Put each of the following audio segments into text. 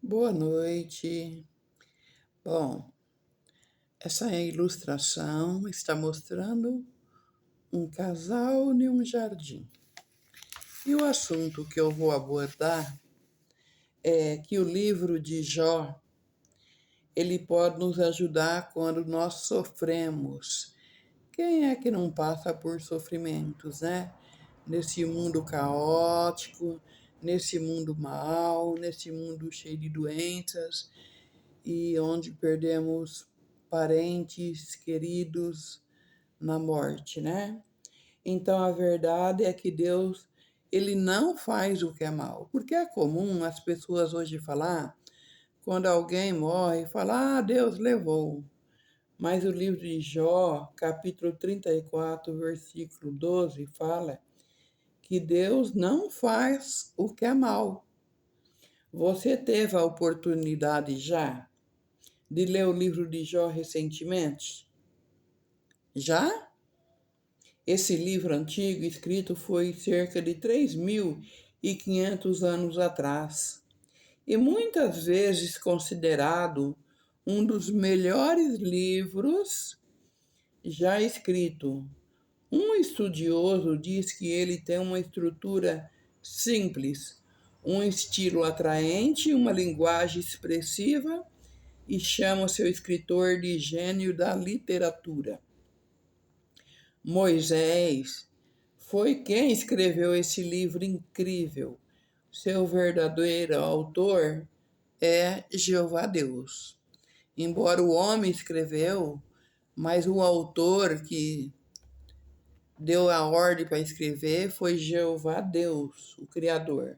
Boa noite. Bom, essa ilustração está mostrando um casal em um jardim. E o assunto que eu vou abordar é que o livro de Jó, ele pode nos ajudar quando nós sofremos. Quem é que não passa por sofrimentos, né? Nesse mundo caótico, nesse mundo mau, nesse mundo cheio de doenças, e onde perdemos parentes queridos na morte, né? Então a verdade é que Deus, ele não faz o que é mal, porque é comum as pessoas hoje falar, quando alguém morre, falar: "Ah, Deus levou". Mas o livro de Jó, capítulo 34, versículo 12, fala que Deus não faz o que é mal. Você teve a oportunidade já de ler o livro de Jó recentemente? Já? Esse livro antigo escrito foi cerca de 3.500 anos atrás e muitas vezes considerado um dos melhores livros já escrito. Um estudioso diz que ele tem uma estrutura simples, um estilo atraente, uma linguagem expressiva e chama seu escritor de gênio da literatura. Moisés foi quem escreveu esse livro incrível. Seu verdadeiro autor é Jeová Deus. Embora o homem escreveu, mas o autor que deu a ordem para escrever foi Jeová Deus, o Criador.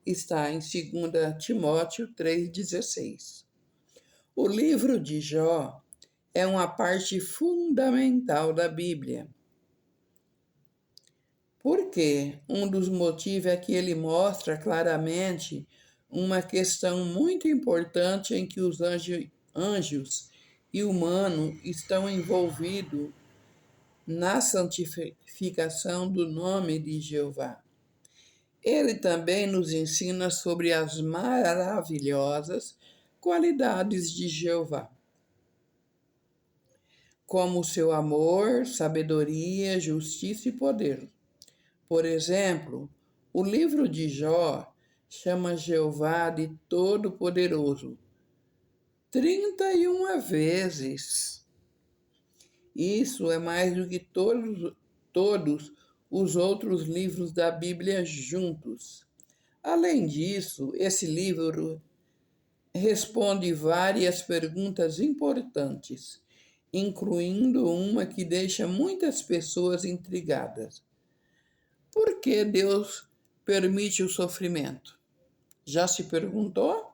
Está em 2 Timóteo 3,16. O livro de Jó é uma parte fundamental da Bíblia. Porque um dos motivos é que ele mostra claramente uma questão muito importante em que os anjos e o humano estão envolvidos na santificação do nome de Jeová. Ele também nos ensina sobre as maravilhosas qualidades de Jeová, como seu amor, sabedoria, justiça e poder. Por exemplo, o livro de Jó chama Jeová de Todo-Poderoso 31 vezes. Isso é mais do que todos os outros livros da Bíblia juntos. Além disso, esse livro responde várias perguntas importantes, incluindo uma que deixa muitas pessoas intrigadas. Por que Deus permite o sofrimento? Já se perguntou?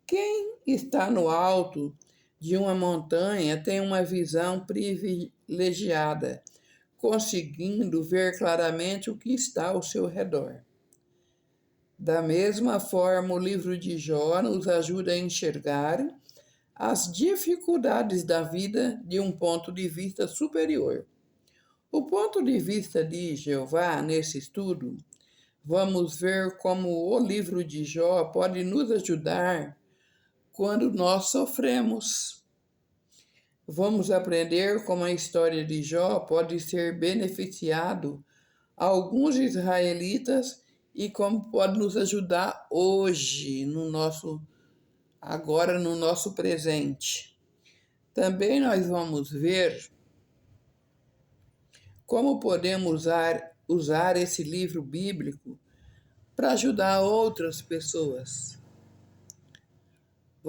Quem está no alto de uma montanha tem uma visão privilegiada, conseguindo ver claramente o que está ao seu redor. Da mesma forma, o livro de Jó nos ajuda a enxergar as dificuldades da vida de um ponto de vista superior. O ponto de vista de Jeová, nesse estudo, vamos ver como o livro de Jó pode nos ajudar quando nós sofremos. Vamos aprender como a história de Jó pode ser beneficiado a alguns israelitas e como pode nos ajudar hoje, agora no nosso presente. Também nós vamos ver como podemos usar esse livro bíblico para ajudar outras pessoas.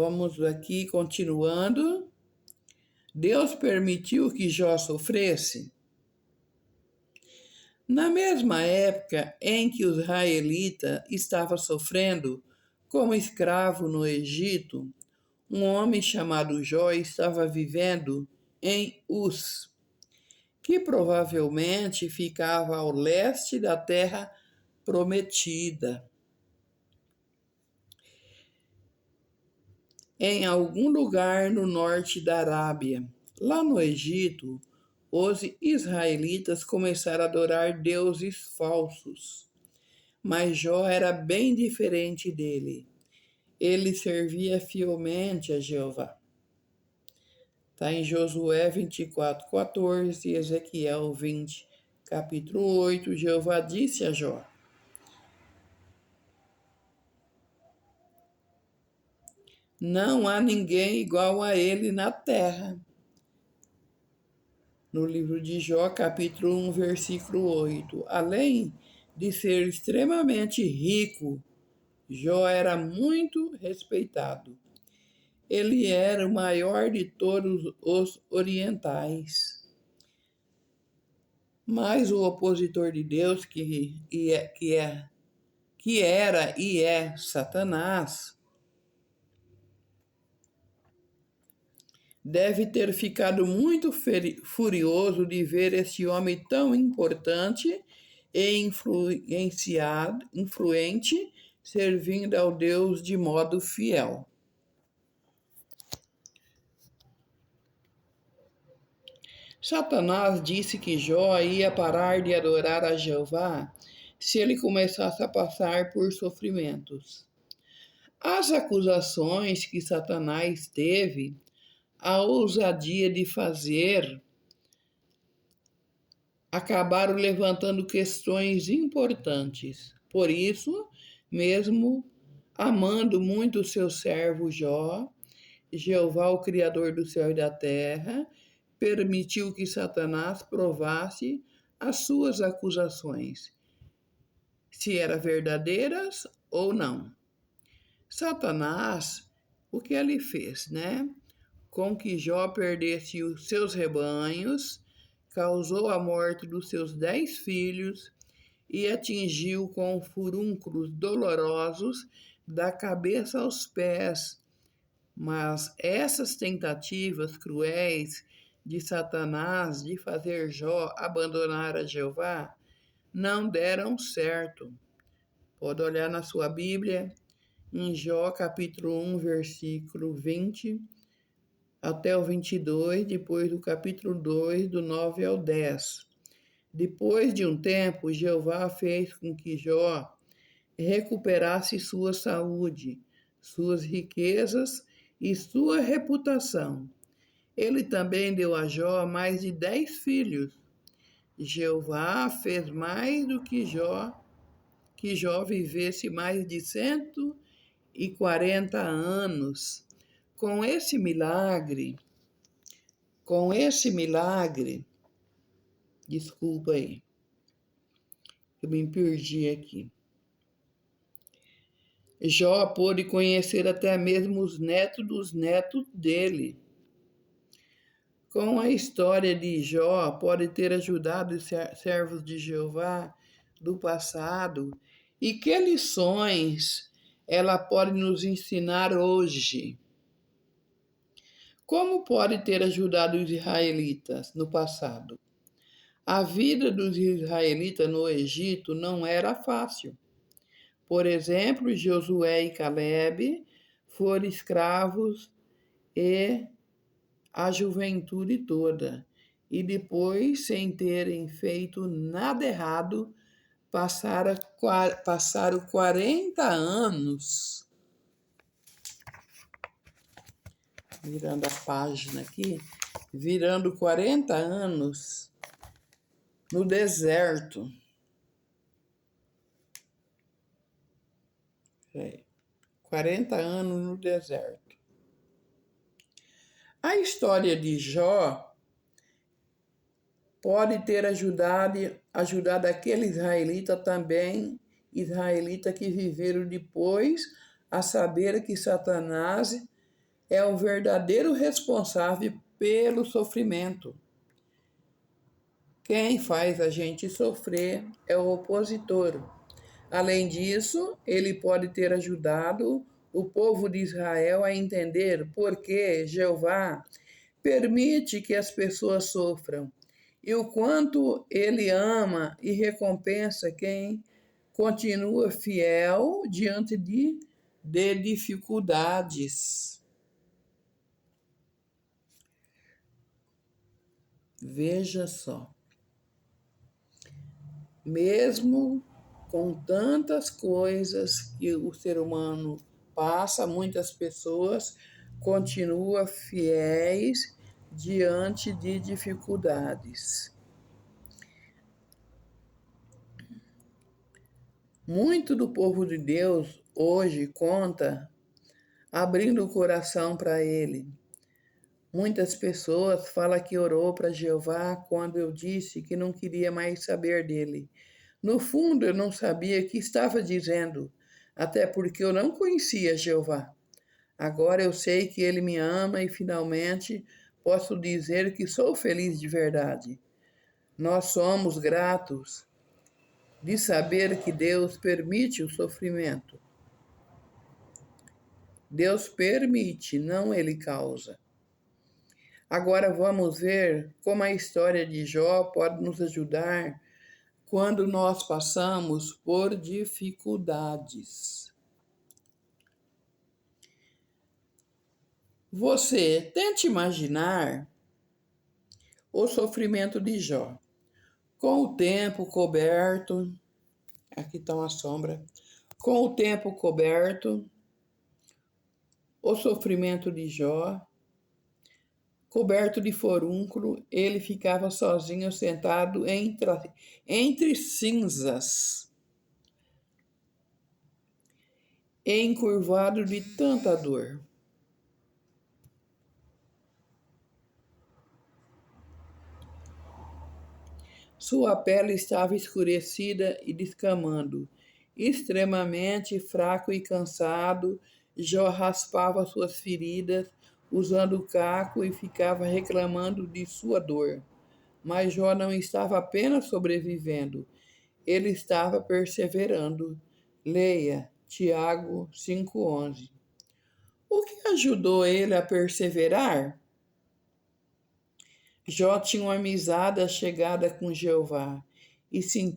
Vamos aqui continuando. Deus permitiu que Jó sofresse? Na mesma época em que o israelita estava sofrendo como escravo no Egito, um homem chamado Jó estava vivendo em Uz, que provavelmente ficava ao leste da terra prometida, em algum lugar no norte da Arábia. Lá no Egito, os israelitas começaram a adorar deuses falsos, mas Jó era bem diferente dele. ele servia fielmente a Jeová. Está em Josué 24:14, Ezequiel 20, capítulo 8. Jeová disse a Jó: não há ninguém igual a ele na terra. No livro de Jó, capítulo 1, versículo 8. Além de ser extremamente rico, Jó era muito respeitado. Ele era o maior de todos os orientais. Mas o opositor de Deus, que era e é Satanás, deve ter ficado muito furioso de ver esse homem tão importante e influente servindo ao Deus de modo fiel. Satanás disse que Jó ia parar de adorar a Jeová se ele começasse a passar por sofrimentos. As acusações que Satanás teve, a ousadia de fazer, acabaram levantando questões importantes. Por isso, mesmo amando muito o seu servo Jó, Jeová, o Criador do céu e da terra, permitiu que Satanás provasse as suas acusações, se eram verdadeiras ou não. Satanás, o que ele fez, né? Com que Jó perdesse os seus rebanhos, causou a morte dos seus 10 filhos e atingiu com furúnculos dolorosos da cabeça aos pés. Mas essas tentativas cruéis de Satanás de fazer Jó abandonar a Jeová não deram certo. Pode olhar na sua Bíblia, em Jó capítulo 1, versículo 20 até o 22, depois do capítulo 2, do 9 ao 10. Depois de um tempo, Jeová fez com que Jó recuperasse sua saúde, suas riquezas e sua reputação. Ele também deu a Jó mais de 10 filhos. Jeová fez mais do que Jó vivesse mais de 140 anos. Com esse milagre, desculpa aí, eu me perdi aqui. Jó pôde conhecer até mesmo os netos dos netos dele. Com a história de Jó, pode ter ajudado os servos de Jeová do passado e que lições ela pode nos ensinar hoje. Como pode ter ajudado os israelitas no passado? A vida dos israelitas no Egito não era fácil. Por exemplo, Josué e Caleb foram escravos e a juventude toda. E depois, sem terem feito nada errado, passaram 40 anos, virando a página aqui, virando 40 anos no deserto. 40 anos no deserto. A história de Jó pode ter ajudado aquele israelita também, israelita que viveram depois, a saber que Satanás é o verdadeiro responsável pelo sofrimento. Quem faz a gente sofrer é o opositor. Além disso, ele pode ter ajudado o povo de Israel a entender por que Jeová permite que as pessoas sofram e o quanto ele ama e recompensa quem continua fiel diante de dificuldades. Veja só. Mesmo com tantas coisas que o ser humano passa, muitas pessoas continuam fiéis diante de dificuldades. Muito do povo de Deus hoje conta abrindo o coração para Ele. Muitas pessoas falam que orou para Jeová quando eu disse que não queria mais saber dele. No fundo, eu não sabia o que estava dizendo, até porque eu não conhecia Jeová. Agora eu sei que ele me ama e finalmente posso dizer que sou feliz de verdade. Nós somos gratos de saber que Deus permite o sofrimento. Deus permite, não ele causa. Agora vamos ver como a história de Jó pode nos ajudar quando nós passamos por dificuldades. Você tente imaginar o sofrimento de Jó. Com o tempo coberto, aqui está uma sombra, com o tempo coberto, o sofrimento de Jó, coberto de forúnculo, ele ficava sozinho, sentado entre cinzas, encurvado de tanta dor. Sua pele estava escurecida e descamando. Extremamente fraco e cansado, Jó raspava suas feridas, usando caco e ficava reclamando de sua dor. Mas Jó não estava apenas sobrevivendo, ele estava perseverando. Leia Tiago 5,11. O que ajudou ele a perseverar? Jó tinha uma amizade chegada com Jeová e se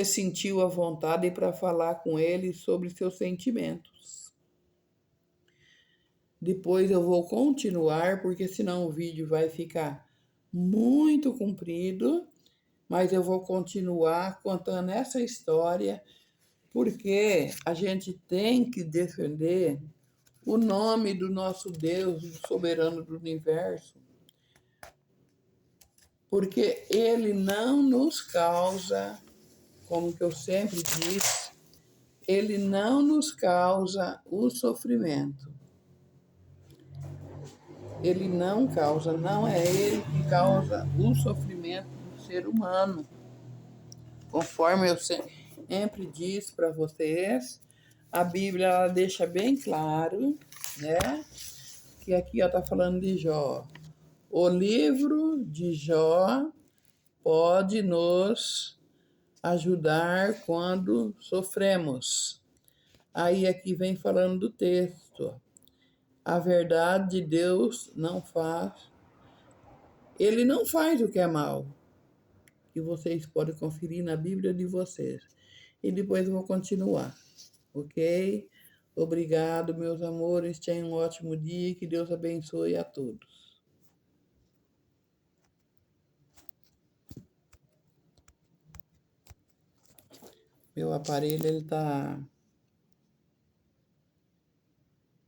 sentiu à vontade para falar com ele sobre seus sentimentos. Depois eu vou continuar, porque senão o vídeo vai ficar muito comprido, mas eu vou continuar contando essa história, porque a gente tem que defender o nome do nosso Deus, o soberano do universo, porque ele não nos causa, como que eu sempre disse, ele não nos causa o sofrimento. Ele não causa, não é ele que causa o sofrimento do ser humano. Conforme eu sempre disse para vocês, a Bíblia ela deixa bem claro, né? Que aqui está falando de Jó. O livro de Jó pode nos ajudar quando sofremos. Aí aqui vem falando do texto. A verdade de Deus não faz. Ele não faz o que é mal. Que vocês podem conferir na Bíblia de vocês. E depois eu vou continuar. Ok? Obrigado, meus amores. Tenham um ótimo dia. Que Deus abençoe a todos. Meu aparelho, ele tá